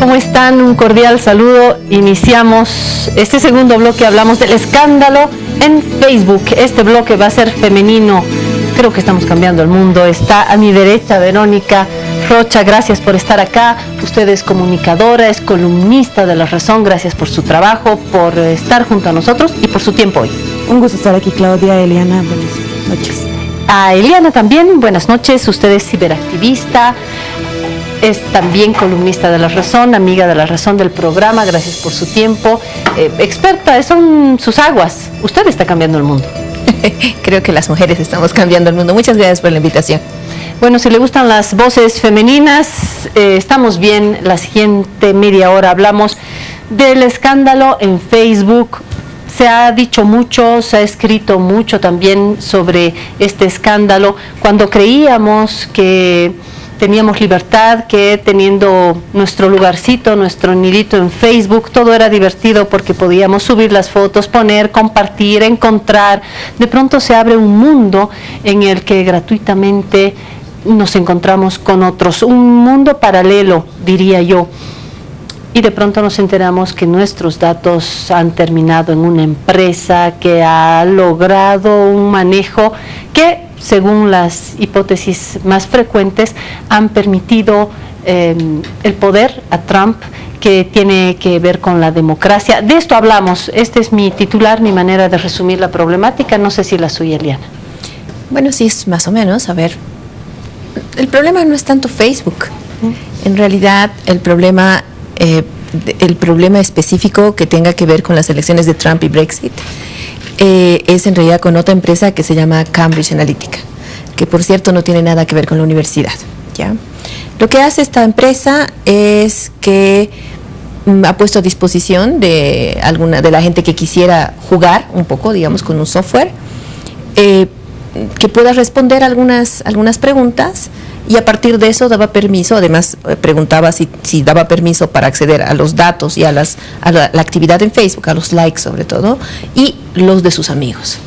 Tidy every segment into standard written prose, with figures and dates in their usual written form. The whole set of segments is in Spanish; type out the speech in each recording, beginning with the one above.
¿cómo están? Un cordial saludo. Iniciamos este segundo bloque, hablamos del escándalo en Facebook. Este bloque va a ser femenino. Creo que estamos cambiando el mundo. Está a mi derecha Verónica Rocha, gracias por estar acá. Usted es comunicadora, es columnista de La Razón. Gracias por su trabajo, por estar junto a nosotros y por su tiempo hoy. Un gusto estar aquí, Claudia. Eliana, buenas noches. A Eliana también, buenas noches. Usted es ciberactivista, es también columnista de La Razón, amiga de La Razón del programa. Gracias por su tiempo. Experta, son sus aguas. Usted está cambiando el mundo. Creo que las mujeres estamos cambiando el mundo. Muchas gracias por la invitación. Bueno, si le gustan las voces femeninas, estamos bien. La siguiente media hora hablamos del escándalo en Facebook. Se ha dicho mucho, se ha escrito mucho también sobre este escándalo. Cuando creíamos que teníamos libertad, que teniendo nuestro lugarcito, nuestro nidito en Facebook, todo era divertido porque podíamos subir las fotos, poner, compartir, encontrar. De pronto se abre un mundo en el que gratuitamente nos encontramos con otros, un mundo paralelo, diría yo. Y de pronto nos enteramos que nuestros datos han terminado en una empresa que ha logrado un manejo que, según las hipótesis más frecuentes, han permitido el poder a Trump, que tiene que ver con la democracia. De esto hablamos. Este es mi titular, mi manera de resumir la problemática. No sé si la suya, Eliana. Bueno, sí, es más o menos. A ver, el problema no es tanto Facebook. En realidad, el problema específico que tenga que ver con las elecciones de Trump y Brexit es en realidad con otra empresa que se llama Cambridge Analytica, que por cierto no tiene nada que ver con la universidad, ¿ya? Lo que hace esta empresa es que ha puesto a disposición de alguna de la gente que quisiera jugar un poco, digamos, con un software que pueda responder algunas preguntas, y a partir de eso daba permiso. Además preguntaba si daba permiso para acceder a los datos y a la actividad en Facebook, a los likes sobre todo, y los de sus amigos.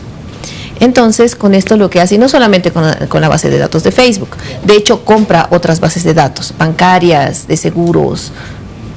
Entonces, con esto lo que hace, y no solamente con la base de datos de Facebook, de hecho compra otras bases de datos, bancarias, de seguros,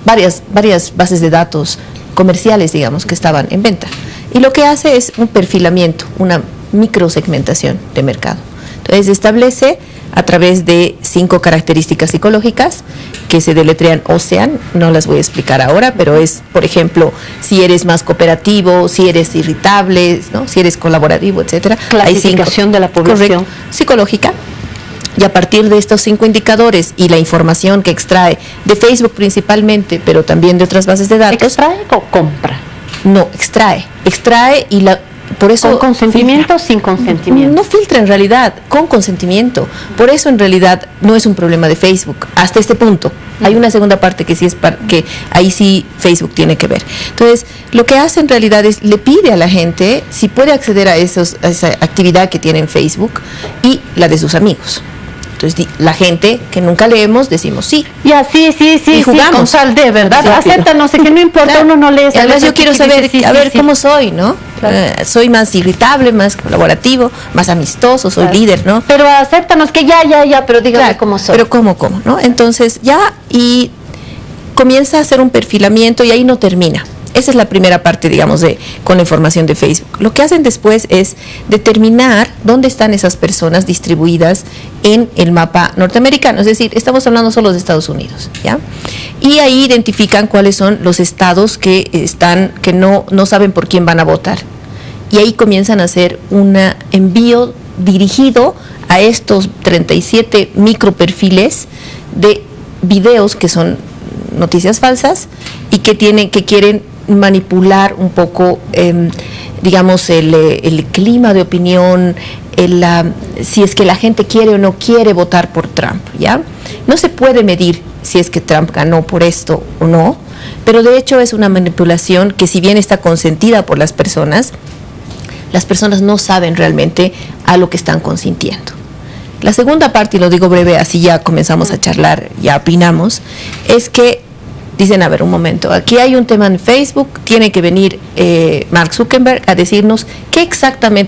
varias bases de datos comerciales, digamos, que estaban en venta. Y lo que hace es un perfilamiento, una microsegmentación de mercado. Entonces establece a través de 5 características psicológicas que se deletrean OCEAN, no las voy a explicar ahora, pero es, por ejemplo, si eres más cooperativo, si eres irritable, ¿no?, si eres colaborativo, etcétera. Clasificación de la población. Correcto, psicológica. Y a partir de estos 5 indicadores y la información que extrae de Facebook principalmente, pero también de otras bases de datos. ¿Extrae o compra? No, extrae y por eso ¿con consentimiento o sin consentimiento? No filtra en realidad, con consentimiento. Por eso en realidad no es un problema de Facebook hasta este punto. Hay una segunda parte que sí que ahí sí Facebook tiene que ver. Entonces, lo que hace en realidad es le pide a la gente si puede acceder a esa actividad que tiene en Facebook y la de sus amigos. Entonces, la gente que nunca leemos decimos sí. Ya, sí, y jugamos. Sí, con sal de verdad. Sí, acéptanos, que no importa, claro. Uno no lee. Además, yo quiero saber, cómo soy, ¿no? Claro. Soy más irritable, más colaborativo, más amistoso, soy líder, ¿no? Pero acéptanos que ya, pero dígame, claro, cómo soy. Pero cómo, ¿no? Entonces, y comienza a hacer un perfilamiento y ahí no termina. Esa es la primera parte, digamos, con la información de Facebook. Lo que hacen después es determinar dónde están esas personas distribuidas en el mapa norteamericano. Es decir, estamos hablando solo de Estados Unidos, ¿ya? Y ahí identifican cuáles son los estados que no saben por quién van a votar. Y ahí comienzan a hacer un envío dirigido a estos 37 microperfiles de videos que son noticias falsas y que quieren manipular un poco, digamos, el clima de opinión, si es que la gente quiere o no quiere votar por Trump, ¿ya? No se puede medir si es que Trump ganó por esto o no, pero de hecho es una manipulación que, si bien está consentida por las personas no saben realmente a lo que están consintiendo. La segunda parte, y lo digo breve, así ya comenzamos a charlar, ya opinamos, es que dicen, a ver, un momento, aquí hay un tema en Facebook, tiene que venir Mark Zuckerberg a decirnos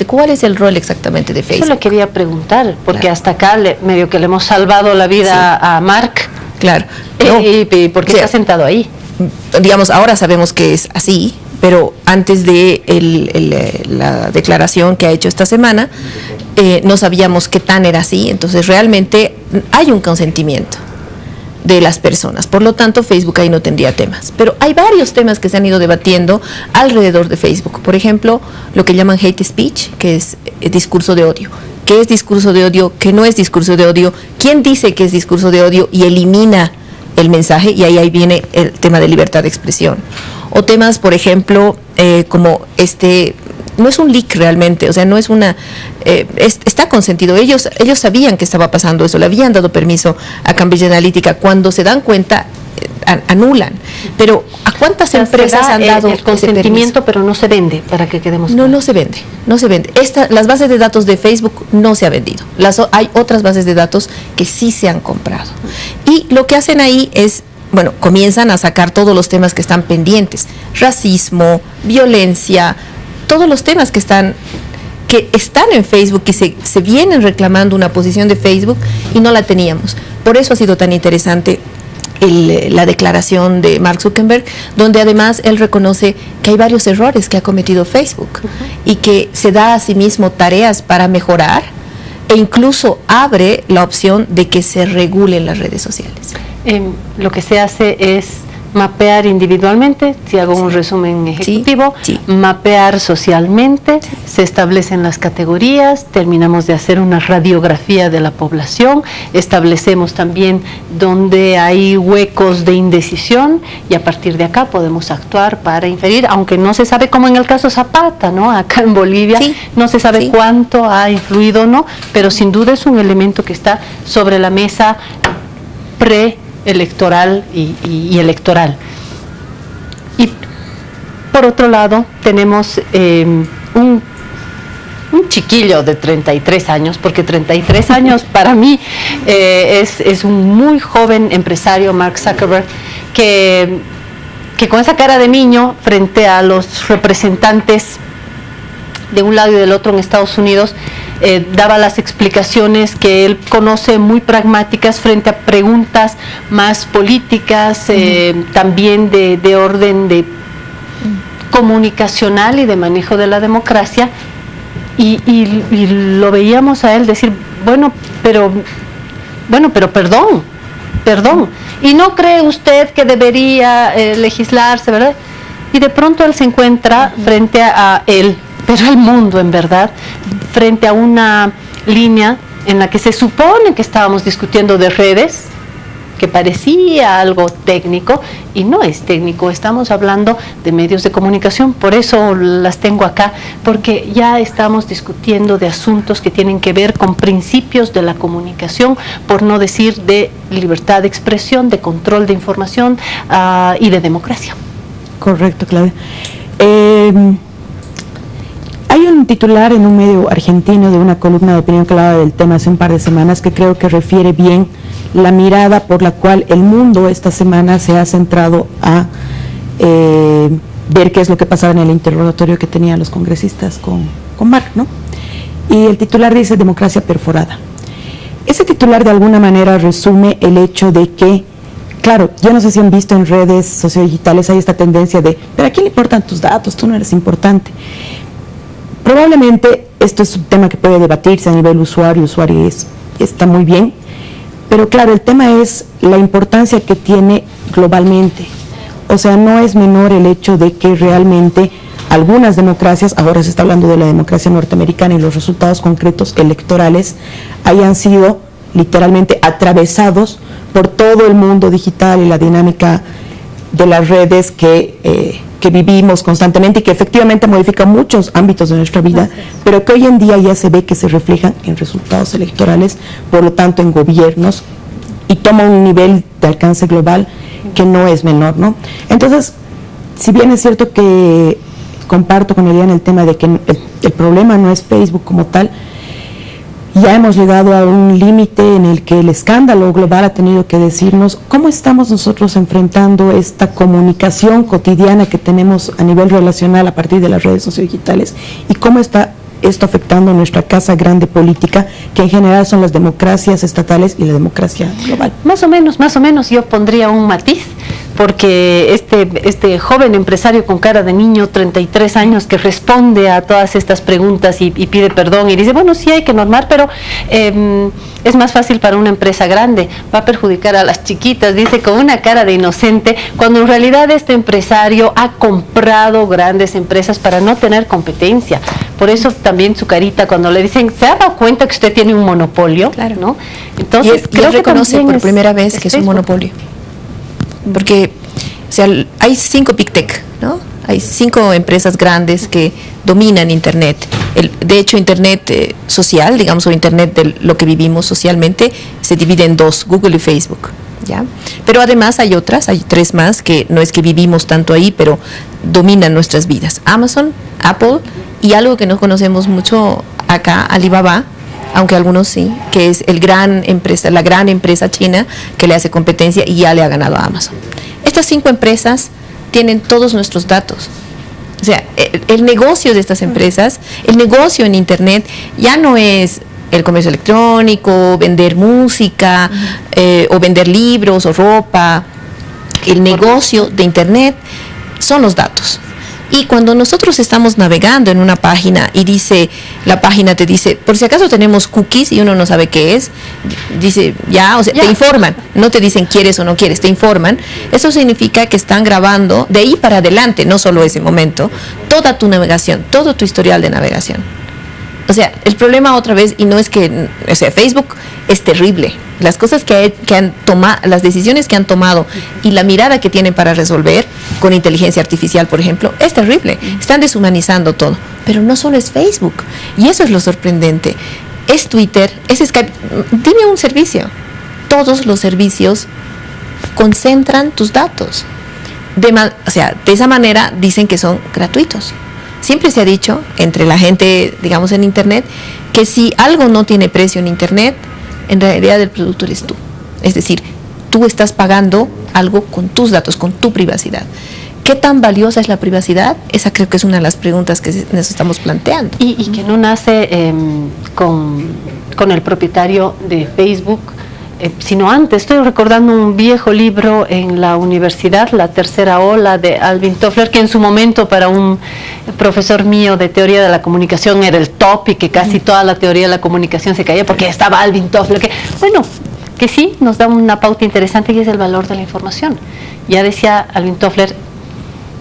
cuál es el rol exactamente de Facebook. Eso lo quería preguntar, porque claro, hasta acá medio que le hemos salvado la vida a Mark, Claro. No. ¿Y por qué está sentado ahí? Digamos, ahora sabemos que es así, pero antes de la declaración que ha hecho esta semana, no sabíamos qué tan era así. Entonces, realmente hay un consentimiento de las personas. Por lo tanto, Facebook ahí no tendría temas. Pero hay varios temas que se han ido debatiendo alrededor de Facebook. Por ejemplo, lo que llaman hate speech, que es discurso de odio. ¿Qué es discurso de odio? ¿Qué no es discurso de odio? ¿Quién dice que es discurso de odio y elimina el mensaje? Y ahí viene el tema de libertad de expresión. O temas, por ejemplo, como no es un leak realmente, o sea, no es está consentido. Ellos sabían que estaba pasando eso, le habían dado permiso a Cambridge Analytica. Cuando se dan cuenta, anulan. Pero ¿a cuántas empresas han dado el consentimiento, pero no se vende, para que quedemos claros? No se vende. Las bases de datos de Facebook no se ha vendido. Hay otras bases de datos que sí se han comprado. Y lo que hacen ahí es, bueno, comienzan a sacar todos los temas que están pendientes: racismo, violencia, todos los temas que están en Facebook y se vienen reclamando una posición de Facebook y no la teníamos. Por eso ha sido tan interesante la declaración de Mark Zuckerberg, donde además él reconoce que hay varios errores que ha cometido Facebook y que se da a sí mismo tareas para mejorar, e incluso abre la opción de que se regulen las redes sociales. Lo que se hace es mapear individualmente, si hago un resumen ejecutivo, mapear socialmente, se establecen las categorías, terminamos de hacer una radiografía de la población, establecemos también dónde hay huecos de indecisión y a partir de acá podemos actuar para inferir, aunque no se sabe, como en el caso Zapata, ¿no? Acá en Bolivia no se sabe cuánto ha influido o no, pero sin duda es un elemento que está sobre la mesa electoral y electoral. Y por otro lado tenemos un chiquillo de 33 años, porque 33 años para mí es un muy joven empresario, Mark Zuckerberg, que con esa cara de niño frente a los representantes de un lado y del otro en Estados Unidos, daba las explicaciones que él conoce muy pragmáticas frente a preguntas más políticas, también de orden de comunicacional y de manejo de la democracia, y lo veíamos a él decir, bueno, pero perdón, ¿y no cree usted que debería legislarse, verdad? Y de pronto él se encuentra frente a él, pero al mundo en verdad, frente a una línea en la que se supone que estábamos discutiendo de redes, que parecía algo técnico y no es técnico, estamos hablando de medios de comunicación, por eso las tengo acá, porque ya estamos discutiendo de asuntos que tienen que ver con principios de la comunicación, por no decir de libertad de expresión, de control de información y de democracia. Correcto, Claudia. Hay un titular en un medio argentino de una columna de opinión que hablaba del tema hace un par de semanas, que creo que refiere bien la mirada por la cual el mundo esta semana se ha centrado a ver qué es lo que pasaba en el interrogatorio que tenían los congresistas con Mark, ¿no? Y el titular dice democracia perforada. Ese titular de alguna manera resume el hecho de que, claro, yo no sé si han visto en redes sociodigitales, hay esta tendencia de, pero ¿a quién le importan tus datos? Tú no eres importante. Probablemente esto es un tema que puede debatirse a nivel usuario está muy bien, pero claro, el tema es la importancia que tiene globalmente. O sea, no es menor el hecho de que realmente algunas democracias, ahora se está hablando de la democracia norteamericana, y los resultados concretos electorales hayan sido literalmente atravesados por todo el mundo digital y la dinámica de las redes que vivimos constantemente y que efectivamente modifica muchos ámbitos de nuestra vida, pero que hoy en día ya se ve que se reflejan en resultados electorales, por lo tanto en gobiernos, y toma un nivel de alcance global que no es menor, ¿no? Entonces, si bien es cierto que comparto con Eliana el tema de que el problema no es Facebook como tal, ya hemos llegado a un límite en el que el escándalo global ha tenido que decirnos cómo estamos nosotros enfrentando esta comunicación cotidiana que tenemos a nivel relacional a partir de las redes sociodigitales y cómo está esto afectando nuestra casa grande política, que en general son las democracias estatales y la democracia global? Más o menos yo pondría un matiz, porque este joven empresario con cara de niño, 33 años, que responde a todas estas preguntas y pide perdón y dice, bueno, sí hay que normar, pero es más fácil para una empresa grande, va a perjudicar a las chiquitas, dice con una cara de inocente, cuando en realidad este empresario ha comprado grandes empresas para no tener competencia. Por eso también su carita cuando le dicen, ¿se ha dado cuenta que usted tiene un monopolio? Claro. ¿No? Entonces, y él reconoce por primera vez que es un Facebook. monopolio. Porque, o sea, hay 5 Big Tech, ¿no? Hay 5 empresas grandes que dominan Internet. De hecho, Internet social, digamos, o Internet de lo que vivimos socialmente, se divide en 2, Google y Facebook, ¿ya? Pero además hay 3 más que no es que vivimos tanto ahí, pero dominan nuestras vidas. Amazon, Apple y algo que no conocemos mucho acá, Alibaba, aunque algunos sí, que es la gran empresa china que le hace competencia y ya le ha ganado a Amazon. Estas 5 empresas tienen todos nuestros datos. O sea, el negocio de estas empresas, el negocio en Internet ya no es el comercio electrónico, vender música, o vender libros o ropa. El negocio de Internet son los datos. Y cuando nosotros estamos navegando en una página y la página te dice, por si acaso tenemos cookies y uno no sabe qué es, dice, te informan, no te dicen quieres o no quieres, te informan. Eso significa que están grabando de ahí para adelante, no solo ese momento, toda tu navegación, todo tu historial de navegación. O sea, el problema otra vez, y no es que, o sea, Facebook es terrible. Las cosas que han tomado, las decisiones que han tomado y la mirada que tienen para resolver con inteligencia artificial, por ejemplo, es terrible. Están deshumanizando todo. Pero no solo es Facebook. Y eso es lo sorprendente. Es Twitter, es Skype. Dime un servicio. Todos los servicios concentran tus datos. De esa manera dicen que son gratuitos. Siempre se ha dicho, entre la gente, digamos, en Internet, que si algo no tiene precio en Internet, en realidad el producto eres tú. Es decir, tú estás pagando algo con tus datos, con tu privacidad. ¿Qué tan valiosa es la privacidad? Esa creo que es una de las preguntas que nos estamos planteando. Y que no nace con el propietario de Facebook, sino antes. Estoy recordando un viejo libro en la universidad, La Tercera Ola, de Alvin Toffler, que en su momento para un profesor mío de teoría de la comunicación era el top y que casi toda la teoría de la comunicación se caía porque estaba Alvin Toffler, que sí nos da una pauta interesante y es el valor de la información. Ya decía Alvin Toffler,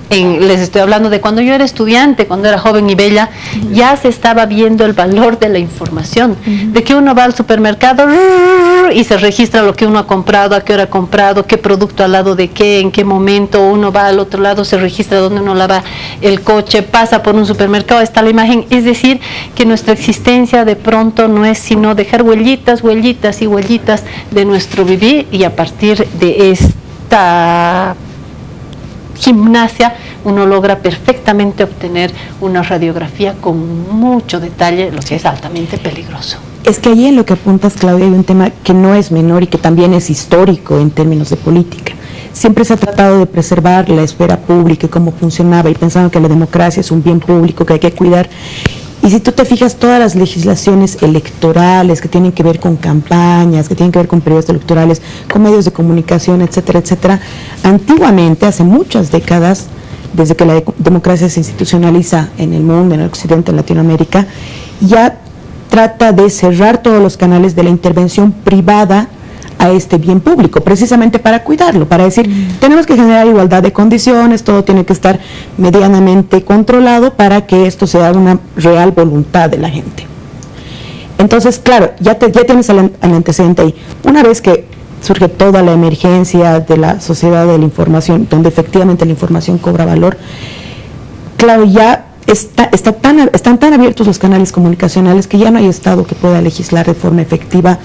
les estoy hablando de cuando yo era estudiante, cuando era joven y bella, ya se estaba viendo el valor de la información, de que uno va al supermercado y se registra lo que uno ha comprado, a qué hora ha comprado, qué producto al lado de qué, en qué momento, uno va al otro lado, se registra donde uno lava el coche, pasa por un supermercado, está la imagen. Es decir, que nuestra existencia de pronto no es sino dejar huellitas de nuestro vivir, y a partir de esta gimnasia uno logra perfectamente obtener una radiografía con mucho detalle, lo que es altamente peligroso. Es que allí en lo que apuntas, Claudia, hay un tema que no es menor y que también es histórico en términos de política. Siempre se ha tratado de preservar la esfera pública y cómo funcionaba, y pensaban que la democracia es un bien público que hay que cuidar. Y si tú te fijas, todas las legislaciones electorales que tienen que ver con campañas, que tienen que ver con periodos electorales, con medios de comunicación, etcétera, etcétera, antiguamente, hace muchas décadas, desde que la democracia se institucionaliza en el mundo, en el occidente, en Latinoamérica, ya trata de cerrar todos los canales de la intervención privada a este bien público, precisamente para cuidarlo, para decir, tenemos que generar igualdad de condiciones, todo tiene que estar medianamente controlado para que esto sea una real voluntad de la gente. Entonces, claro, ya tienes el antecedente ahí. Una vez que surge toda la emergencia de la sociedad de la información, donde efectivamente la información cobra valor, claro, ya están tan abiertos los canales comunicacionales que ya no hay Estado que pueda legislar de forma efectiva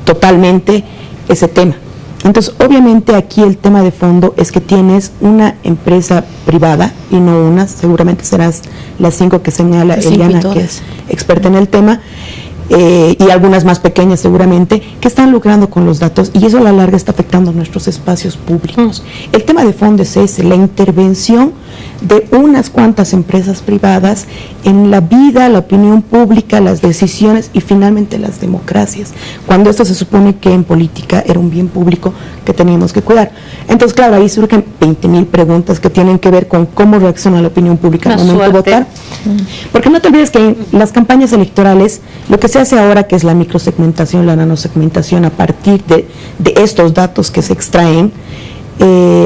totalmente ese tema. Entonces, obviamente aquí el tema de fondo es que tienes una empresa privada, y no una, seguramente serás las 5 que señala Eliana, que es experta en el tema, y algunas más pequeñas seguramente, que están lucrando con los datos, y eso a la larga está afectando nuestros espacios públicos. El tema de fondo es ese, la intervención de unas cuantas empresas privadas en la vida, la opinión pública, las decisiones y finalmente las democracias, cuando esto se supone que en política era un bien público que teníamos que cuidar. Entonces, claro, ahí surgen 20.000 preguntas que tienen que ver con cómo reacciona la opinión pública al momento de votar. Porque no te olvides que en las campañas electorales, lo que se hace ahora, que es la microsegmentación, la nanosegmentación, a partir de estos datos que se extraen,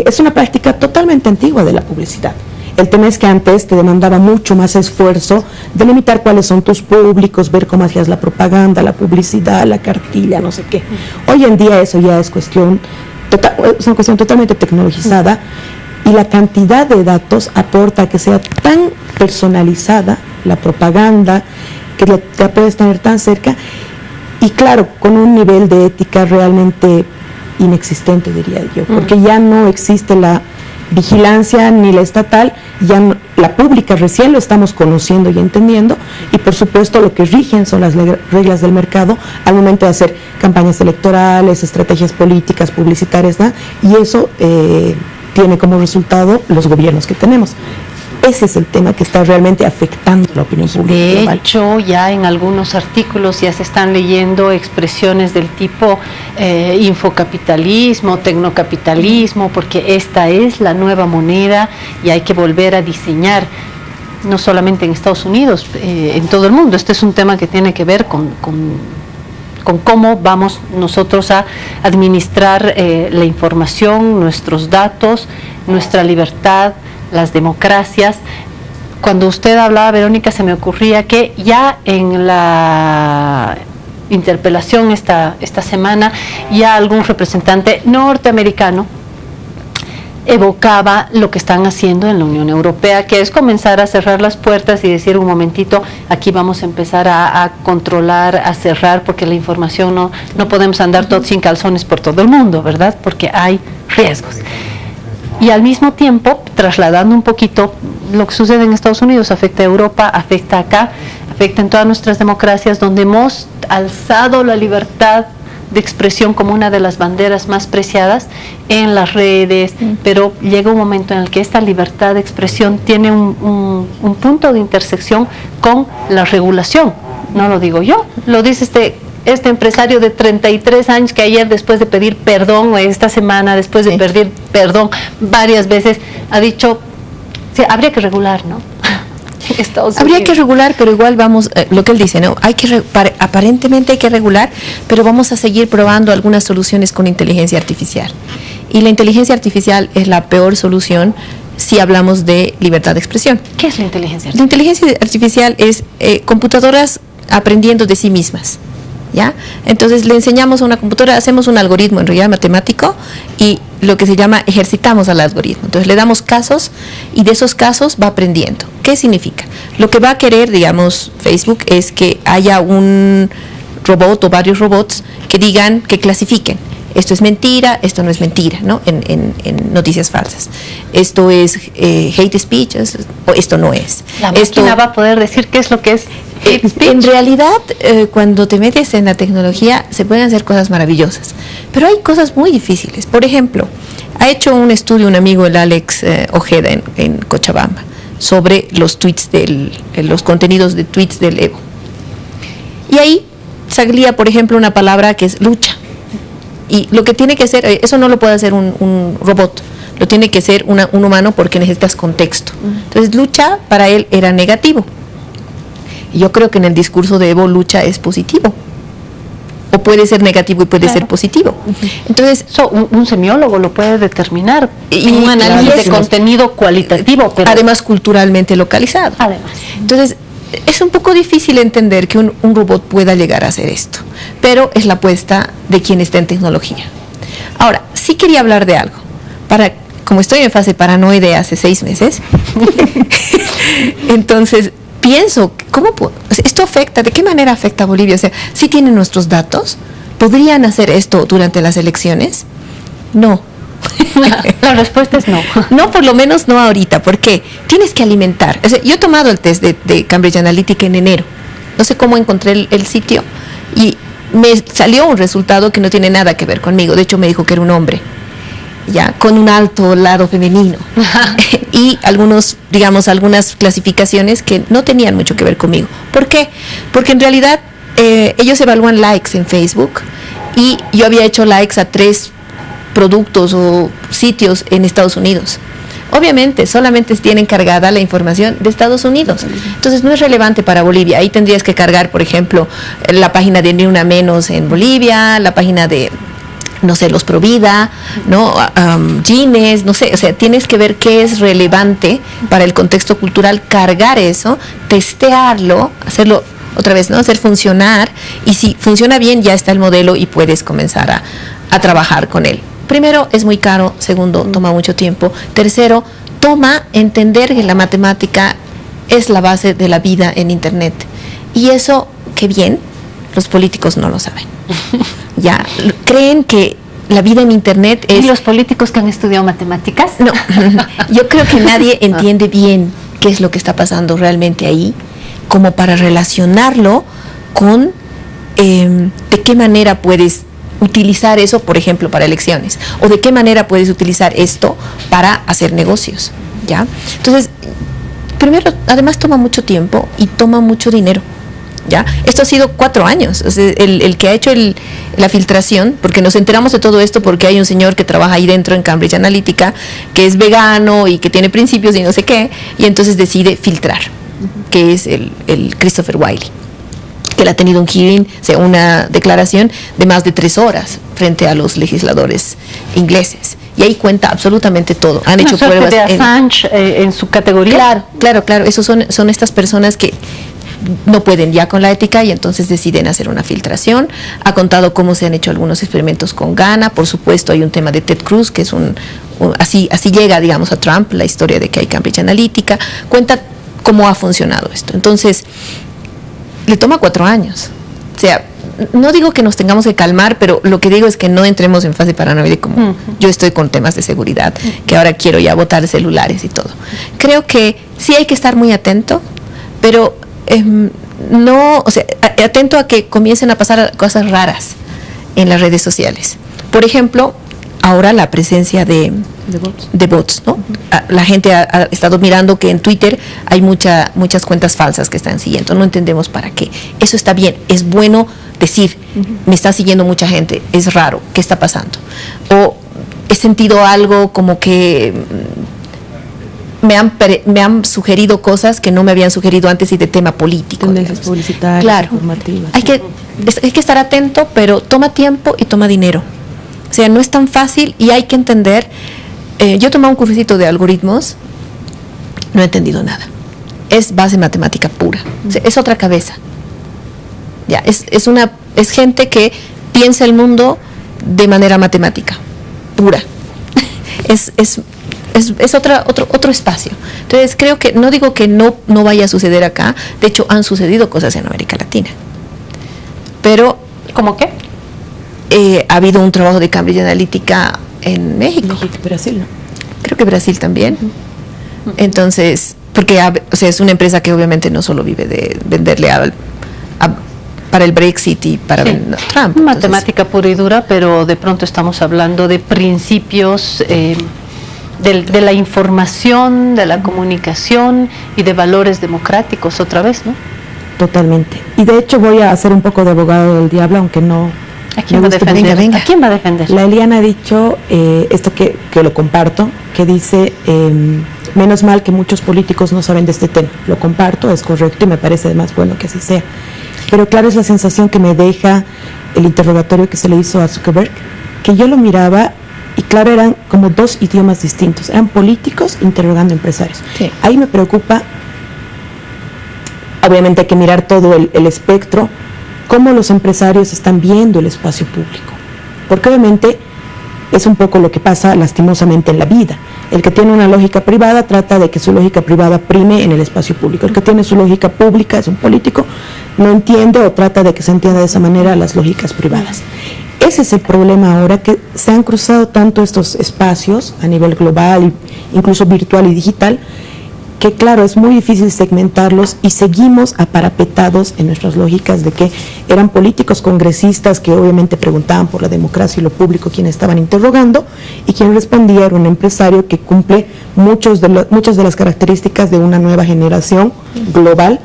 es una práctica totalmente antigua de la publicidad. El tema es que antes te demandaba mucho más esfuerzo delimitar cuáles son tus públicos, ver cómo hacías la propaganda, la publicidad, la cartilla, no sé qué. Hoy en día eso ya es es una cuestión totalmente tecnologizada, y la cantidad de datos aporta a que sea tan personalizada la propaganda, que la puedes tener tan cerca, y claro, con un nivel de ética realmente inexistente, diría yo, porque ya no existe la vigilancia ni la estatal, ya no, la pública recién lo estamos conociendo y entendiendo, y por supuesto lo que rigen son las reglas del mercado al momento de hacer campañas electorales, estrategias políticas, publicitarias, ¿no? Y eso tiene como resultado los gobiernos que tenemos. Ese es el tema que está realmente afectando la opinión pública global. De hecho, ya en algunos artículos ya se están leyendo expresiones del tipo infocapitalismo, tecnocapitalismo, porque esta es la nueva moneda y hay que volver a diseñar, no solamente en Estados Unidos, en todo el mundo. Este es un tema que tiene que ver con cómo vamos nosotros a administrar la información, nuestros datos, nuestra libertad, las democracias. Cuando usted hablaba, Verónica, se me ocurría que ya en la interpelación esta semana, ya algún representante norteamericano evocaba lo que están haciendo en la Unión Europea, que es comenzar a cerrar las puertas y decir, un momentito, aquí vamos a empezar a controlar, a cerrar, porque la información no podemos andar todos sin calzones por todo el mundo, ¿verdad? Porque hay riesgos. Y al mismo tiempo, trasladando un poquito lo que sucede en Estados Unidos, afecta a Europa, afecta acá, afecta en todas nuestras democracias, donde hemos alzado la libertad de expresión como una de las banderas más preciadas en las redes, pero llega un momento en el que esta libertad de expresión tiene un punto de intersección con la regulación. No lo digo yo, lo dice este empresario de 33 años que ayer, después de pedir perdón, o esta semana después de pedir perdón varias veces, ha dicho, sí, habría que regular, ¿no? Habría que regular, pero igual vamos, lo que él dice, ¿no? Aparentemente hay que regular, pero vamos a seguir probando algunas soluciones con inteligencia artificial. Y la inteligencia artificial es la peor solución si hablamos de libertad de expresión. ¿Qué es la inteligencia artificial? La inteligencia artificial es computadoras aprendiendo de sí mismas. ¿Ya? Entonces le enseñamos a una computadora, hacemos un algoritmo en realidad matemático y lo que se llama ejercitamos al algoritmo. Entonces le damos casos y de esos casos va aprendiendo. ¿Qué significa? Lo que va a querer, digamos, Facebook es que haya un robot o varios robots que digan, que clasifiquen. Esto es mentira, esto no es mentira, ¿no? En noticias falsas. Esto es hate speech, o esto no es. La máquina va a poder decir qué es lo que es hate speech. En realidad, cuando te metes en la tecnología, se pueden hacer cosas maravillosas. Pero hay cosas muy difíciles. Por ejemplo, ha hecho un estudio un amigo, el Alex Ojeda, en Cochabamba, sobre los tweets los contenidos de tweets del Evo. Y ahí salía, por ejemplo, una palabra que es lucha. Y lo que tiene que hacer, eso no lo puede hacer un robot, lo tiene que hacer un humano porque necesitas contexto. Entonces, lucha para él era negativo. Y yo creo que en el discurso de Evo, lucha es positivo. O puede ser negativo y puede ser positivo. Entonces, un semiólogo lo puede determinar. Y un análisis de contenido cualitativo, pero además culturalmente localizado. Además. Entonces, es un poco difícil entender que un robot pueda llegar a hacer esto, pero es la apuesta de quien está en tecnología. Ahora, sí quería hablar de algo. Como estoy en fase paranoide hace 6 meses, entonces pienso, ¿esto afecta? ¿De qué manera afecta a Bolivia? O sea, ¿sí tienen nuestros datos? ¿Podrían hacer esto durante las elecciones? No. La respuesta es no. No, por lo menos no ahorita. ¿Por qué? Tienes que alimentar. O sea, yo he tomado el test de Cambridge Analytica en enero. No sé cómo encontré el sitio y me salió un resultado que no tiene nada que ver conmigo. De hecho, me dijo que era un hombre. ya, con un alto lado femenino. Y algunas clasificaciones que no tenían mucho que ver conmigo. ¿Por qué? Porque en realidad ellos evalúan likes en Facebook y yo había hecho likes a 3 productos o sitios en Estados Unidos. Obviamente, solamente tienen cargada la información de Estados Unidos. Entonces, no es relevante para Bolivia. Ahí tendrías que cargar, por ejemplo, la página de Ni Una Menos en Bolivia, la página de, no sé, los Provida, ¿no? Gines, no sé. O sea, tienes que ver qué es relevante para el contexto cultural, cargar eso, testearlo, hacerlo otra vez, ¿no? Hacer funcionar. Y si funciona bien, ya está el modelo y puedes comenzar a trabajar con él. Primero, es muy caro. Segundo, toma mucho tiempo. Tercero, toma entender que la matemática es la base de la vida en Internet. Y eso, qué bien, los políticos no lo saben. Ya, creen que la vida en Internet es... ¿Y los políticos que han estudiado matemáticas? No, yo creo que nadie entiende bien qué es lo que está pasando realmente ahí, como para relacionarlo con de qué manera puedes utilizar eso, por ejemplo, para elecciones, o de qué manera puedes utilizar esto para hacer negocios, ¿ya? Entonces, primero, además toma mucho tiempo y toma mucho dinero, ¿ya? Esto ha sido 4 años, o sea, el que ha hecho la filtración, porque nos enteramos de todo esto porque hay un señor que trabaja ahí dentro en Cambridge Analytica, que es vegano y que tiene principios y no sé qué, y entonces decide filtrar, que es el Christopher Wylie, que él ha tenido un hearing, o sea, una declaración de más de 3 horas frente a los legisladores ingleses. Y ahí cuenta absolutamente todo. Han hecho pruebas de Assange en su categoría. Claro. Esos son estas personas que no pueden ya con la ética y entonces deciden hacer una filtración. Ha contado cómo se han hecho algunos experimentos con Ghana. Por supuesto, hay un tema de Ted Cruz, que es así llega, digamos, a Trump, la historia de que hay Cambridge Analytica. Cuenta cómo ha funcionado esto. Entonces, le toma 4 años. O sea, no digo que nos tengamos que calmar, pero lo que digo es que no entremos en fase paranoide como yo estoy con temas de seguridad, que ahora quiero ya botar celulares y todo. Creo que sí hay que estar muy atento, pero no, o sea, atento a que comiencen a pasar cosas raras en las redes sociales. Por ejemplo, ahora la presencia de bots, ¿no? La gente ha estado mirando que en Twitter hay muchas cuentas falsas que están siguiendo. No entendemos para qué. Eso está bien, es bueno decir, me está siguiendo mucha gente, es raro, ¿qué está pasando? O he sentido algo como que me han sugerido cosas que no me habían sugerido antes y de tema político. Tendencias publicitarias, claro, informativas. Hay que estar atento, pero toma tiempo y toma dinero. O sea, no es tan fácil y hay que entender. Yo tomé un cursito de algoritmos, no he entendido nada. Es base matemática pura. O sea, es otra cabeza. Ya, es gente que piensa el mundo de manera matemática pura. Es otro espacio. Entonces creo que, no digo que no vaya a suceder acá. De hecho, han sucedido cosas en América Latina. Pero, ¿cómo qué? Ha habido un trabajo de Cambridge Analytica en México. Brasil, ¿no? Creo que Brasil también. Entonces, porque o sea, es una empresa que obviamente no solo vive de venderle para el Brexit y para Trump. Matemática pura y dura, pero de pronto estamos hablando de principios de la información, de la comunicación y de valores democráticos otra vez, ¿no? Totalmente. Y de hecho voy a hacer un poco de abogado del diablo, aunque no... ¿A quién va a defender? Venga. ¿A quién va a defender? La Eliana ha dicho esto que lo comparto, que dice, menos mal que muchos políticos no saben de este tema. Lo comparto, es correcto y me parece además bueno que así sea. Pero claro, es la sensación que me deja el interrogatorio que se le hizo a Zuckerberg, que yo lo miraba y claro, eran como 2 idiomas distintos. Eran políticos interrogando empresarios. Sí. Ahí me preocupa, obviamente hay que mirar todo el espectro, cómo los empresarios están viendo el espacio público. Porque obviamente es un poco lo que pasa lastimosamente en la vida. El que tiene una lógica privada trata de que su lógica privada prime en el espacio público. El que tiene su lógica pública, es un político, no entiende o trata de que se entienda de esa manera las lógicas privadas. Ese es el problema ahora, que se han cruzado tanto estos espacios a nivel global, incluso virtual y digital, que claro, es muy difícil segmentarlos y seguimos aparapetados en nuestras lógicas de que eran políticos congresistas que obviamente preguntaban por la democracia y lo público quienes estaban interrogando, y quien respondía era un empresario que cumple muchas de las características de una nueva generación global,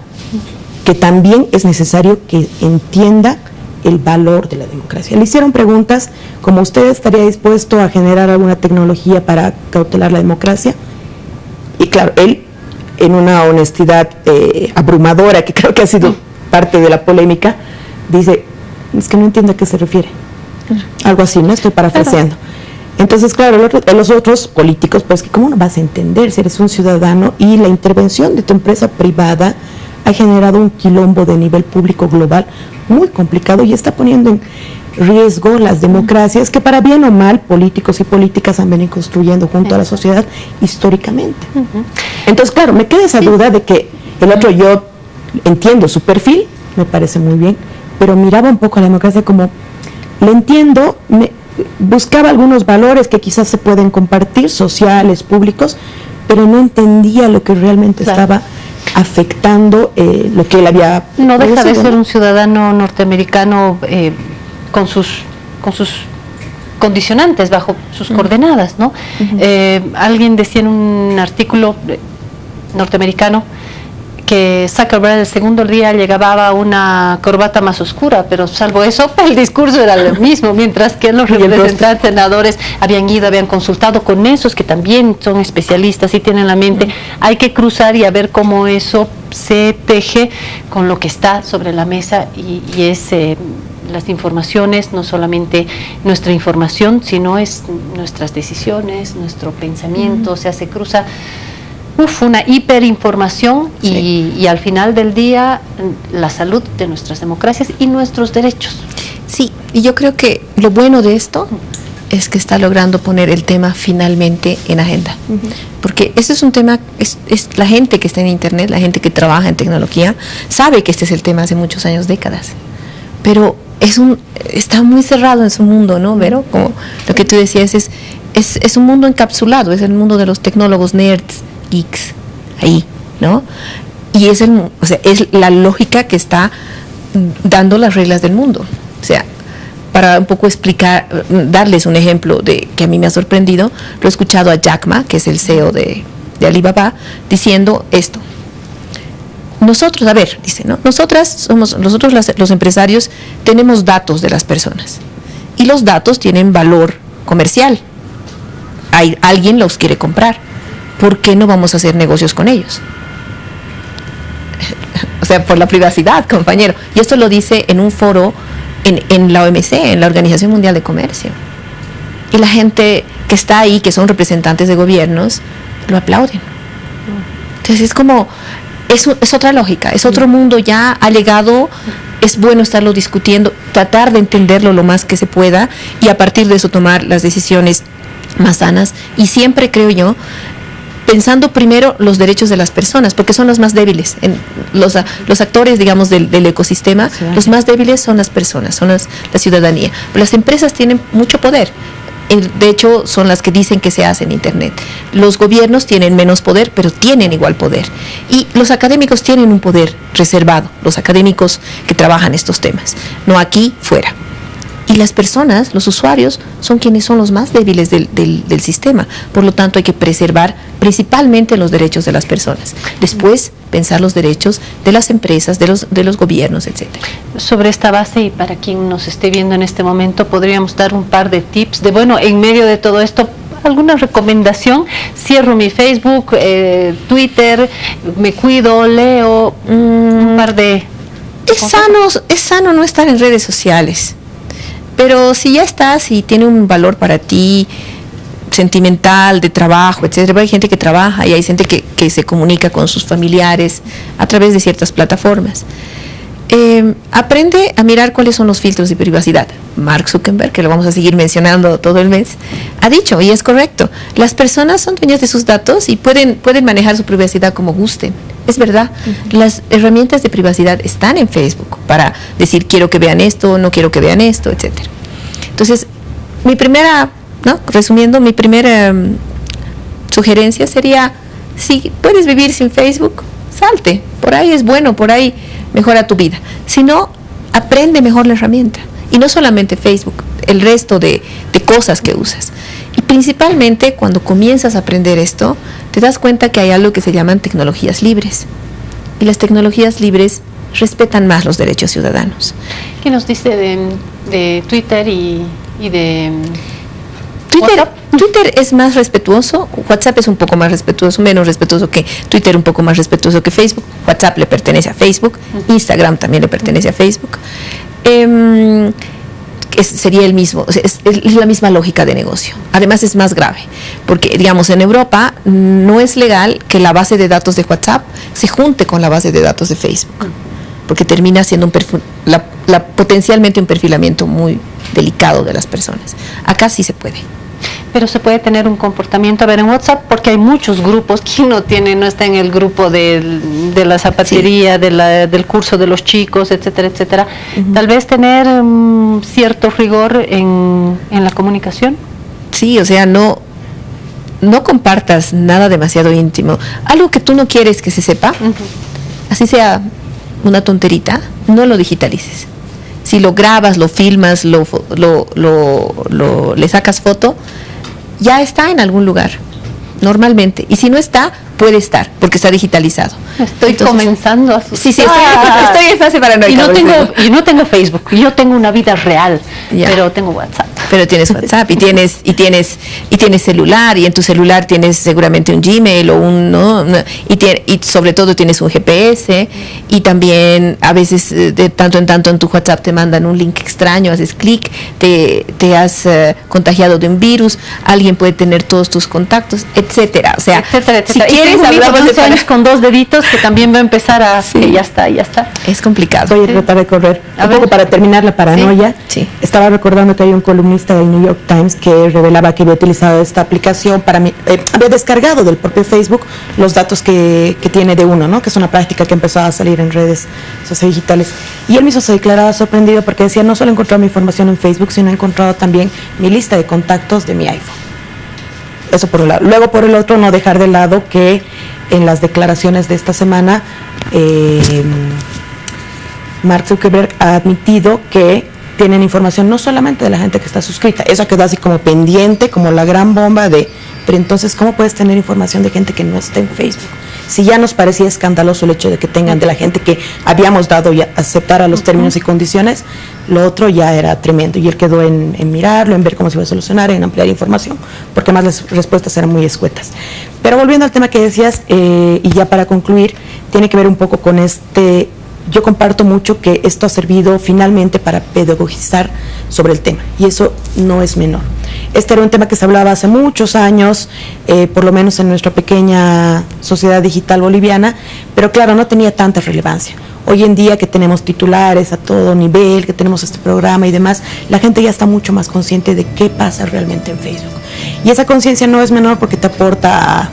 que también es necesario que entienda el valor de la democracia. Le hicieron preguntas como: ¿usted estaría dispuesto a generar alguna tecnología para cautelar la democracia? Y claro, él, en una honestidad abrumadora, que creo que ha sido parte de la polémica, dice: es que no entiendo a qué se refiere. Algo así, ¿no? Estoy parafraseando. Entonces, claro, los otros políticos, pues, ¿cómo no vas a entender si eres un ciudadano y la intervención de tu empresa privada ha generado un quilombo de nivel público global muy complicado y está poniendo en riesgo las democracias que, para bien o mal, políticos y políticas han venido construyendo junto a la sociedad históricamente? Entonces, claro, me queda esa duda de que el otro, yo entiendo su perfil, me parece muy bien, pero miraba un poco a la democracia como: le entiendo, buscaba algunos valores que quizás se pueden compartir, sociales, públicos, pero no entendía lo que realmente estaba afectando lo que él había... No deja de ser un ciudadano norteamericano con sus condicionantes, bajo sus coordenadas, ¿no? Alguien decía en un artículo norteamericano que Zuckerberg el segundo día llegaba a una corbata más oscura, pero salvo eso, el discurso era el mismo, mientras que los representantes, senadores habían consultado con esos que también son especialistas y tienen la mente. Hay que cruzar y a ver cómo eso se teje con lo que está sobre la mesa y es las informaciones, no solamente nuestra información, sino es nuestras decisiones, nuestro pensamiento, o sea, se cruza una hiperinformación y al final del día la salud de nuestras democracias y nuestros derechos. Sí, y yo creo que lo bueno de esto es que está logrando poner el tema finalmente en agenda, porque ese es un tema, es la gente que está en internet, la gente que trabaja en tecnología, sabe que este es el tema hace muchos años, décadas, pero está muy cerrado en su mundo, ¿no, Vero? Como lo que tú decías, es un mundo encapsulado, es el mundo de los tecnólogos nerds, geeks, ahí, ¿no? Y es la lógica que está dando las reglas del mundo. O sea, para un poco explicar, darles un ejemplo que a mí me ha sorprendido, lo he escuchado a Jack Ma, que es el CEO de Alibaba, diciendo esto. Nosotros, a ver, dice, ¿no? Nosotros los empresarios tenemos datos de las personas y los datos tienen valor comercial. Alguien los quiere comprar. ¿Por qué no vamos a hacer negocios con ellos? O sea, por la privacidad, compañero. Y esto lo dice en un foro en la OMC, en la Organización Mundial de Comercio. Y la gente que está ahí, que son representantes de gobiernos, lo aplauden. Entonces es como, es otra lógica, es otro mundo, ya ha llegado, es bueno estarlo discutiendo, tratar de entenderlo lo más que se pueda y a partir de eso tomar las decisiones más sanas. Y siempre creo yo, pensando primero los derechos de las personas, porque son los más débiles, los actores, digamos, del ecosistema, los más débiles son las personas, son la ciudadanía. Pero las empresas tienen mucho poder, de hecho son las que dicen que se hace en Internet. Los gobiernos tienen menos poder, pero tienen igual poder. Y los académicos tienen un poder reservado, los académicos que trabajan estos temas, no aquí, fuera. Y las personas, los usuarios, son quienes son los más débiles del sistema. Por lo tanto, hay que preservar principalmente los derechos de las personas. Después, pensar los derechos de las empresas, de los gobiernos, etcétera. Sobre esta base, y para quien nos esté viendo en este momento, podríamos dar un par de tips de, bueno, en medio de todo esto, alguna recomendación. Cierro mi Facebook, Twitter, me cuido, leo, un par de... Es sano no estar en redes sociales. Pero si ya estás y tiene un valor para ti, sentimental, de trabajo, etcétera, hay gente que trabaja y hay gente que se comunica con sus familiares a través de ciertas plataformas. Aprende a mirar cuáles son los filtros de privacidad. Mark Zuckerberg, que lo vamos a seguir mencionando todo el mes, ha dicho, y es correcto, las personas son dueñas de sus datos y pueden manejar su privacidad como gusten. Es verdad, las herramientas de privacidad están en Facebook para decir quiero que vean esto, no quiero que vean esto, etcétera. Entonces, mi primera sugerencia sería Si puedes vivir sin Facebook, salte. Por ahí es bueno, por ahí mejora tu vida. Si no, aprende mejor la herramienta. Y no solamente Facebook, el resto de cosas que usas. Y principalmente cuando comienzas a aprender esto, te das cuenta que hay algo que se llaman tecnologías libres. Y las tecnologías libres respetan más los derechos ciudadanos. ¿Qué nos dice de Twitter y de Twitter es más respetuoso, WhatsApp es un poco más respetuoso, menos respetuoso que Twitter, un poco más respetuoso que Facebook. WhatsApp le pertenece a Facebook, Instagram también le pertenece a Facebook. Sería el mismo, es la misma lógica de negocio. Además es más grave, porque digamos en Europa no es legal que la base de datos de WhatsApp se junte con la base de datos de Facebook, porque termina siendo potencialmente un perfilamiento muy delicado de las personas. Acá sí se puede. Pero se puede tener un comportamiento, a ver, en WhatsApp, porque hay muchos grupos, ¿quién no está en el grupo de la zapatería, sí, del curso de los chicos, etcétera, etcétera? Tal vez tener cierto rigor en la comunicación. Sí, o sea, no compartas nada demasiado íntimo. Algo que tú no quieres que se sepa, así sea una tonterita, no lo digitalices. Si lo grabas, lo filmas, le sacas foto, ya está en algún lugar, normalmente. Y si no está, puede estar, porque está digitalizado. Estoy comenzando a asustar. Sí, estoy en fase paranoica. Y no tengo Facebook, yo tengo una vida real, pero tengo WhatsApp. Pero tienes WhatsApp y tienes celular, y en tu celular tienes seguramente un Gmail o y sobre todo tienes un GPS, y también a veces de tanto en tanto en tu WhatsApp te mandan un link extraño, haces clic, te has contagiado de un virus, alguien puede tener todos tus contactos, etcétera. O sea, etcétera. Si quieres, hablamos de años con 2 deditos que también va a empezar a... Sí. Que ya está. Es complicado. Voy a tratar de correr. Un poco para terminar la paranoia. Sí. Estaba recordando que hay un columnista del New York Times que revelaba que había utilizado esta aplicación había descargado del propio Facebook los datos que tiene de uno, ¿no? Que es una práctica que empezó a salir en redes sociales digitales. Y él mismo se declaraba sorprendido porque decía, no solo he encontrado mi información en Facebook, sino he encontrado también mi lista de contactos de mi iPhone. Eso por un lado. Luego, por el otro, no dejar de lado que en las declaraciones de esta semana, Mark Zuckerberg ha admitido que tienen información no solamente de la gente que está suscrita, eso quedó así como pendiente, como la gran bomba pero entonces, ¿cómo puedes tener información de gente que no está en Facebook? Si ya nos parecía escandaloso el hecho de que tengan de la gente que habíamos dado y aceptar a los términos y condiciones, lo otro ya era tremendo, y él quedó en mirarlo, en ver cómo se iba a solucionar, en ampliar información, porque más las respuestas eran muy escuetas. Pero volviendo al tema que decías, y ya para concluir, tiene que ver un poco con yo comparto mucho que esto ha servido finalmente para pedagogizar sobre el tema, y eso no es menor. Este era un tema que se hablaba hace muchos años, por lo menos en nuestra pequeña sociedad digital boliviana, pero claro, no tenía tanta relevancia. Hoy en día que tenemos titulares a todo nivel, que tenemos este programa y demás, la gente ya está mucho más consciente de qué pasa realmente en Facebook. Y esa conciencia no es menor porque te aporta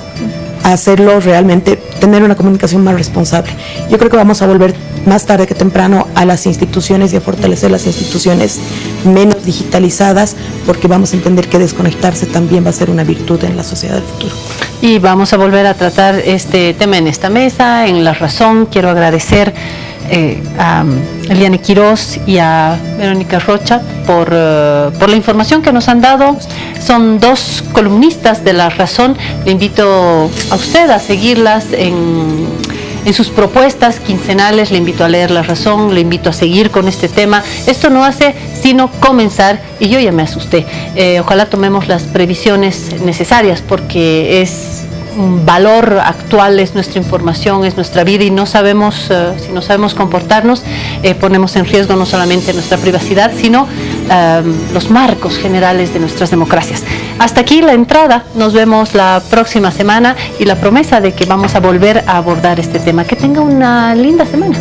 a hacerlo realmente, tener una comunicación más responsable. Yo creo que vamos a volver más tarde que temprano a las instituciones y a fortalecer las instituciones menos digitalizadas, porque vamos a entender que desconectarse también va a ser una virtud en la sociedad del futuro. Y vamos a volver a tratar este tema en esta mesa, en La Razón. Quiero agradecer a Eliane Quiroz y a Verónica Rocha por la información que nos han dado. Son dos columnistas de La Razón. Le invito a usted a seguirlas en sus propuestas quincenales. Le invito a leer La Razón, le invito a seguir con este tema. Esto no hace sino comenzar, y yo ya me asusté. Ojalá tomemos las previsiones necesarias, porque es un valor actual, es nuestra información, es nuestra vida, y no sabemos, si no sabemos comportarnos, ponemos en riesgo no solamente nuestra privacidad, sino los marcos generales de nuestras democracias. Hasta aquí la entrada, nos vemos la próxima semana, y la promesa de que vamos a volver a abordar este tema. Que tenga una linda semana.